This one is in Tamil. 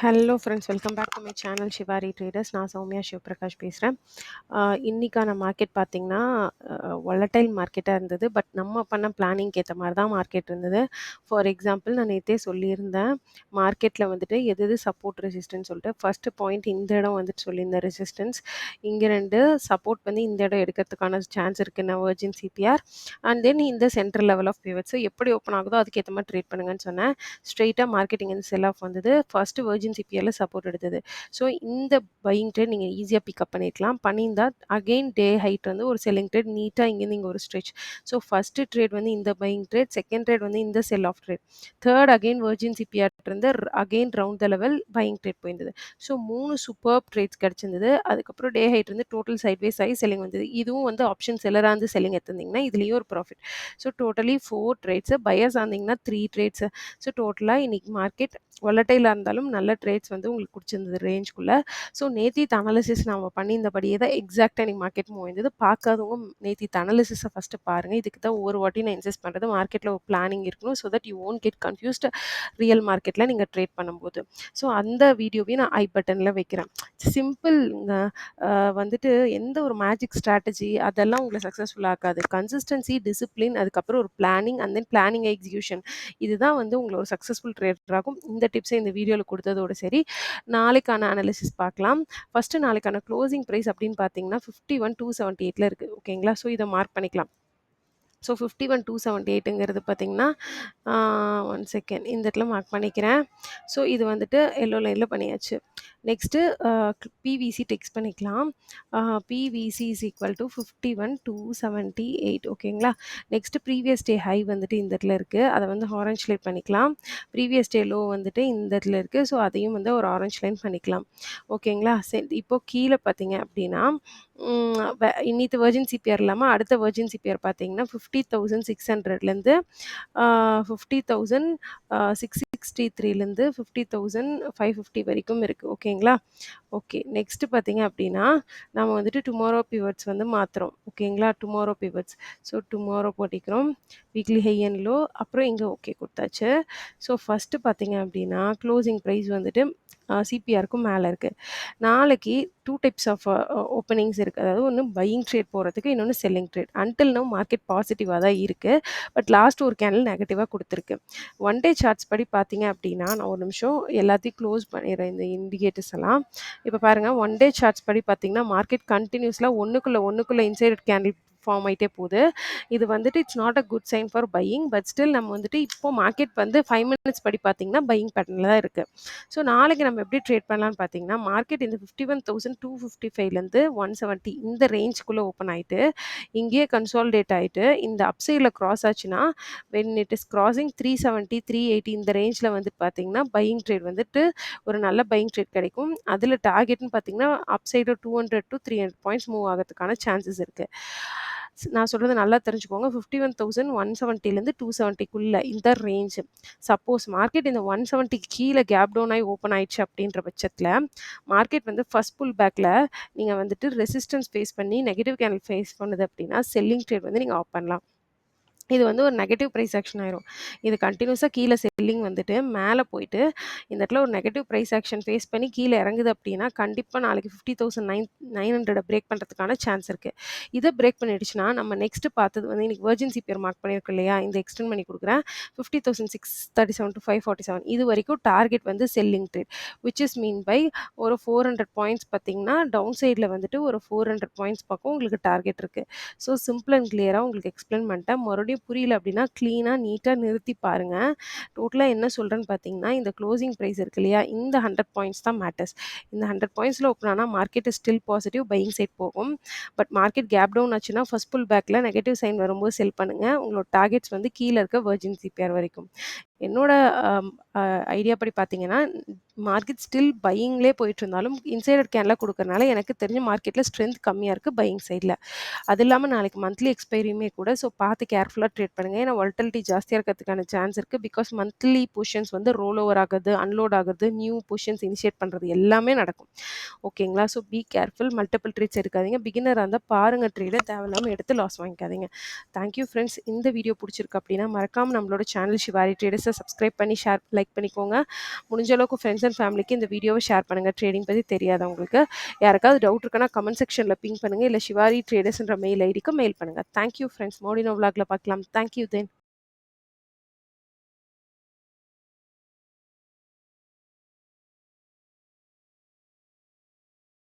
Hello friends, welcome back to my channel Shivari traders. நான் சௌமியா சிவபிரகாஷ் பேசுகிறேன். இன்னைக்கான மார்க்கெட் பார்த்தீங்கன்னா வொலடைல் மார்க்கெட்டாக இருந்தது. பட் நம்ம பண்ண பிளானிங்க்கு ஏற்ற மாதிரி தான் மார்க்கெட் இருந்தது. ஃபார் எக்ஸாம்பிள், நான் நேற்றே சொல்லியிருந்தேன் மார்க்கெட்டில் வந்துட்டு எது எது சப்போர்ட் ரெசிஸ்டன்ஸ் சொல்லிட்டு. ஃபர்ஸ்ட் பாயிண்ட் இந்த இடம் வந்துட்டு சொல்லியிருந்தேன் ரெசிஸ்டன்ஸ். இங்கே ரெண்டு சப்போர்ட் வந்து இந்த இடம் எடுக்கிறதுக்கான சான்ஸ் இருக்குன்னு வர்ஜின் சிபிஆர் அண்ட் தென் இந்த central level of pivot. So எப்படி ஓப்பன் ஆகுதோ அதுக்கேற்ற மாதிரி ட்ரேட் பண்ணுங்கன்னு சொன்னேன். ஸ்ட்ரெயிட்டாக மார்க்கெட்டிங் வந்து செல் ஆஃப் வந்தது. ஃபர்ஸ்ட் வர்ஜின் சிபிஆர்ல சப்போர்ட் எடுத்தது. ஸோ இந்த பையிங் ட்ரேட் நீங்கள் ஈஸியாக பிக்கப் பண்ணிக்கலாம். பண்ணியிருந்தா அகெயின் டே ஹைட் வந்து ஒரு செல்லிங் ட்ரேட் நீட்டாக இங்கேருந்து இங்கே ஒரு ஸ்ட்ரெச். ஸோ ஃபர்ஸ்ட் ட்ரேட் வந்து இந்த பையிங் ட்ரேட், செகண்ட் ட்ரேட் வந்து இந்த sell off trade, third again virgin CPR இருந்து again round the level buying trade போயிருந்தது. ஸோ 3 சூப்பர் ட்ரேட்ஸ் கிடச்சிருந்தது. அதுக்கப்புறம் டே ஹைட் வந்து டோட்டல் சைட்வேஸ் ஆகி செல்லிங் வந்தது. இதுவும் வந்து ஆப்ஷன் செல்லராக இருந்து செல்லிங் எடுத்திருந்தீங்கன்னா இதுலேயும் ஒரு profit. So totally 4 trades, buyers ஆனீங்கன்னா 3 ட்ரேட்ஸு. ஸோ டோட்டலாக இன்னைக்கு மார்க்கெட் வொலடைலாக இருந்தாலும் நல்ல ட்ரேட்ஸ் வந்து உங்களுக்கு பிடிச்சிருந்தது ரேஞ்சுக்குள்ளே. ஸோ நேத்தித் அனாலிசிஸ் நம்ம பண்ணியிருந்தபடியே தான் எக்ஸாக்டாக எனக்கு மார்க்கெட் மூவ் இருந்தது. பார்க்காதவங்க நேத்தித் அனாலிசிஸை ஃபஸ்ட்டு பாருங்கள். இதுக்கு தான் ஒவ்வொரு வாட்டி நான் இன்செஸ்ட் பண்ணுறது. மார்க்கெட்டில் ஒரு பிளானிங் இருக்கணும், so that you won't get confused real மார்க்கெட்டில் நீங்கள் ட்ரேட் பண்ணும்போது. ஸோ அந்த வீடியோவையும் நான் ஐ பட்டனில் வைக்கிறேன். சிம்பிள்ங்க. வந்துட்டு எந்த ஒரு மேஜிக் ஸ்ட்ராட்டஜி அதெல்லாம் உங்களை சக்ஸஸ்ஃபுல் ஆக்காது. கன்சிஸ்டன்சி, டிசிப்ளின், அதுக்கப்புறம் ஒரு planning and then planning execution, இதுதான் வந்து உங்களை ஒரு சக்ஸஸ்ஃபுல் ட்ரேடர் ஆகும். இந்த டிப்ஸை இந்த வீடியோவில் கொடுத்ததோடு சரி. நாளைக்கான அனாலிசிஸ் பார்க்கலாம். ஃபஸ்ட்டு நாளைக்கான க்ளோசிங் ப்ரைஸ் அப்படின்னு பார்த்தீங்கன்னா 51,278 இருக்குது. ஓகேங்களா? ஸோ இதை மார்க் பண்ணிக்கலாம். ஸோ 51,278ங்கிறது பார்த்தீங்கன்னா ஒன் செகண்ட் இந்த இடத்துல மார்க் பண்ணிக்கிறேன். ஸோ இது வந்துட்டு எல்லோ லைனில் பண்ணியாச்சு. நெக்ஸ்ட்டு பிவிசி டெக்ஸ்ட் பண்ணிக்கலாம். PVC is equal to 51,278. ஓகேங்களா? நெக்ஸ்ட்டு ப்ரீவியஸ் டே ஹை வந்துட்டு இந்த இடத்துல இருக்குது. அதை வந்து ஆரஞ்ச் லைன் பண்ணிக்கலாம். ப்ரீவியஸ் டே லோ வந்துட்டு இந்த இடத்துல இருக்குது. ஸோ அதையும் வந்து ஒரு ஆரஞ்ச் லைன் பண்ணிக்கலாம். ஓகேங்களா? சரி, இப்போ கீழே பார்த்தீங்க அப்படின்னா இன்னித்து வர்ஜின் சிபிஆர் இல்லாமல் அடுத்த வர்ஜின் சிபிஆர் பார்த்தீங்கன்னா 50,600லேருந்து 50,663லேருந்து 50,550 வரைக்கும் இருக்குது. ஓகேங்களா? ஓகே, நெக்ஸ்ட்டு பார்த்தீங்க அப்படின்னா நம்ம வந்துட்டு டுமாரோ பிவட்ஸ் வந்து மாற்றுறோம். ஓகேங்களா? Tomorrow pivots. ஸோ டுமாரோ போட்டிக்கிறோம். வீக்லி ஹை அண்ட் லோ, அப்புறம் இங்கே ஓகே கொடுத்தாச்சு. ஸோ ஃபஸ்ட்டு பார்த்தீங்க அப்படின்னா க்ளோசிங் ப்ரைஸ் வந்துட்டு சிபிஆருக்கும் மேலே இருக்குது. நாளைக்கு 2 டைப்ஸ் ஆஃப் ஓப்பனிங்ஸ் இருக்குது. அதாவது ஒன்று பையிங் ட்ரேட் போகிறதுக்கு, இன்னொன்று selling trade. Until now market பாசிட்டிவாக தான் இருக்குது. பட் லாஸ்ட் ஒரு கேண்டில் நெகட்டிவாக கொடுத்துருக்கு. ஒன் டே சார்ட்ஸ் படி பார்த்தீங்க அப்படின்னா நான் ஒரு நிமிஷம் எல்லாத்தையும் க்ளோஸ் பண்ணிடுறேன் இந்த இண்டிகேட்டர்ஸ் எல்லாம். இப்போ பாருங்கள், ஒன் டே சார்ட்ஸ் படி பார்த்தீங்கன்னா மார்க்கெட் கண்டினியூஸில் ஒன்றுக்குள்ளே இன்சைடட் கேண்டில் ஃபார்ம் ஆகிட்டே போகுது. இது வந்துட்டு it's not a good sign for buying. But still நம்ம வந்துட்டு இப்போ மார்க்கெட் வந்து 5 மினிட்ஸ் படி பார்த்தீங்கன்னா பையிங் பேட்டர்னில் தான் இருக்குது. ஸோ நாளைக்கு நம்ம எப்படி ட்ரேட் பண்ணலான்னு பார்த்தீங்கன்னா மார்க்கெட் இந்த 51,255லேருந்து 170 இந்த ரேஞ்சுக்குள்ளே ஓப்பன் ஆகிட்டு இங்கேயே கன்சாலிடேட் ஆகிட்டு இந்த அப்சைடில் கிராஸ் ஆச்சுன்னா வென் இட் இஸ் கிராசிங் 370 380 இந்த ரேஞ்சில் வந்து பார்த்தீங்கன்னா பையிங் ட்ரேட் வந்துட்டு ஒரு நல்ல பையிங் ட்ரேட் கிடைக்கும். அதில் டார்கெட்னு பார்த்தீங்கன்னா அப்சைடு 200 to 300 பாயிண்ட்ஸ் மூவ் ஆகிறதுக்கான சான்சஸ் இருக்குது. நான் சொல்கிறது நல்லா தெரிஞ்சுக்கோங்க. 51,170லேருந்து 270க்குள்ளே இந்த ரேஞ்சு. சப்போஸ் மார்க்கெட் இந்த 170க்கு கீழே கேப் டவுன் ஆகி ஓப்பன் ஆயிடுச்சு அப்படின்ற பட்சத்தில் மார்க்கெட் வந்து ஃபர்ஸ்ட் புல் பேக்கில் நீங்கள் வந்துட்டு ரெசிஸ்டன்ஸ் ஃபேஸ் பண்ணி நெகட்டிவ் கேண்டில் ஃபேஸ் பண்ணுது அப்படின்னா செல்லிங் ட்ரேட் வந்து நீங்கள் ஆஃப் பண்ணலாம். இது வந்து ஒரு நெகட்டிவ் ப்ரைஸ் ஆக்ஷன் ஆயிரும். இது கண்டினியூஸாக கீழே செல்லிங் வந்துட்டு மேலே போயிட்டு இந்த இடத்துல ஒரு நெகட்டிவ் ப்ரைஸ் ஆக்ஷன் ஃபேஸ் பண்ணி கீழே இறங்குது அப்படின்னா கண்டிப்பாக நாளைக்கு 50,900 பிரேக் பண்ணுறதுக்கான சான்ஸ் இருக்குது. இதை பிரேக் பண்ணிடுச்சுன்னா நம்ம நெக்ஸ்ட்டு பார்த்தது வந்து இன்னைக்கு வர்ஜின் சிபிஆர் மார்க் பண்ணியிருக்கோம் இல்லையா, இந்த எக்ஸ்டெண்ட் பண்ணி கொடுக்குறேன். 50,637 to 547 இது வரைக்கும் டார்கெட் வந்து selling trade, which is mean by ஒரு 400 பாயிண்ட்ஸ் பார்த்தீங்கன்னா டவுன் சைடில் வந்துட்டு ஒரு 400 பாயிண்ட்ஸ் பக்கம் உங்களுக்கு டார்கெட் இருக்குது. ஸோ சிம்பிள் அண்ட் கிளியராக உங்களுக்கு எக்ஸ்பிளைன் பண்ணிட்டேன். மறுபடியும் புரியல அப்படின்னா க்ளீனாக நீட்டாக நிறுத்தி பாருங்கள். டோட்டலாக என்ன சொல்கிறேன்னு பார்த்தீங்கன்னா இந்த க்ளோசிங் ப்ரைஸ் இருக்கு இல்லையா, இந்த 100 பாயிண்ட்ஸ் தான் மேட்டர்ஸ். இந்த 100 பாயிண்ட்ஸில் ஓப்பன் ஆனால் market still positive buying side போகும். பட் மார்க்கெட் கேப் டவுன் ஆச்சுன்னா ஃபர்ஸ்ட் புல் பேக்கில் நெகட்டிவ் சைன் வரும்போது செல் பண்ணுங்கள். உங்களோட டார்கெட்ஸ் வந்து கீழே இருக்க வர்ஜின் சிபிஆர் வரைக்கும். என்னோட ஐடியா படி பார்த்தீங்கன்னா மார்க்கெட் ஸ்டில் பையிங்லேயே போயிட்டு இருந்தாலும் இன்சைடர் கேன்லாம் கொடுக்கறனால எனக்கு தெரிஞ்ச மார்க்கெட்டில் ஸ்ட்ரென்த் கம்மியாக இருக்குது பையிங் சைடில். அது இல்லாமல் நாளைக்கு மந்த்லி எக்ஸ்பைரியுமே கூட. ஸோ பார்த்து கேர்ஃபுல்லாக ட்ரேட் பண்ணுங்கள். ஏன்னா வாலட்டிலிட்டி ஜாஸ்தியாக இருக்கிறதுக்கான சான்ஸ் இருக்குது. பிகாஸ் மந்த்லி பொசிஷன்ஸ் வந்து ரோல் ஓவர் ஆகுது, அன்லோட் ஆகுது, நியூ பொசிஷன்ஸ் இனிஷியேட் பண்ணுறது எல்லாமே நடக்கும். ஓகேங்களா? So be careful. Multiple trades எடுக்காதீங்க. பிகினராக இருந்தால் பாருங்கள், ட்ரேடை தேவையில்லாமல் எடுத்து லாஸ் வாங்கிக்காதீங்க. Thank you friends. இந்த வீடியோ பிடிச்சிருக்கு அப்படின்னா மறக்காமல் நம்மளோட சேனல் ஷிவாரி ட்ரேடர்ஸை சேனல்ஸை சப்ஸ்கிரைப் பண்ணி லைக் பண்ணிக்கோங்க. முடிஞ்ச அளவுக்கு ஃப்ரெண்ட்ஸ் அண்ட் ஃபேமிலிக்கு இந்த வீடியோவை ஷேர் பண்ணுங்கள். ட்ரேடிங் பற்றி தெரியாதவங்களுக்கு. யாருக்காவது டவுட் இருக்குன்னா கமெண்ட் செக்ஷனில் பிங் பண்ணுங்கள். இல்லை ஷிவாரி ட்ரேடர்ஸ்ன்ற மெயில் ஐடிக்கு மெயில் பண்ணுங்கள். Thank you friends. மோடினோ விலாகில் பார்க்கலாம். தேங்க்யூ தென்.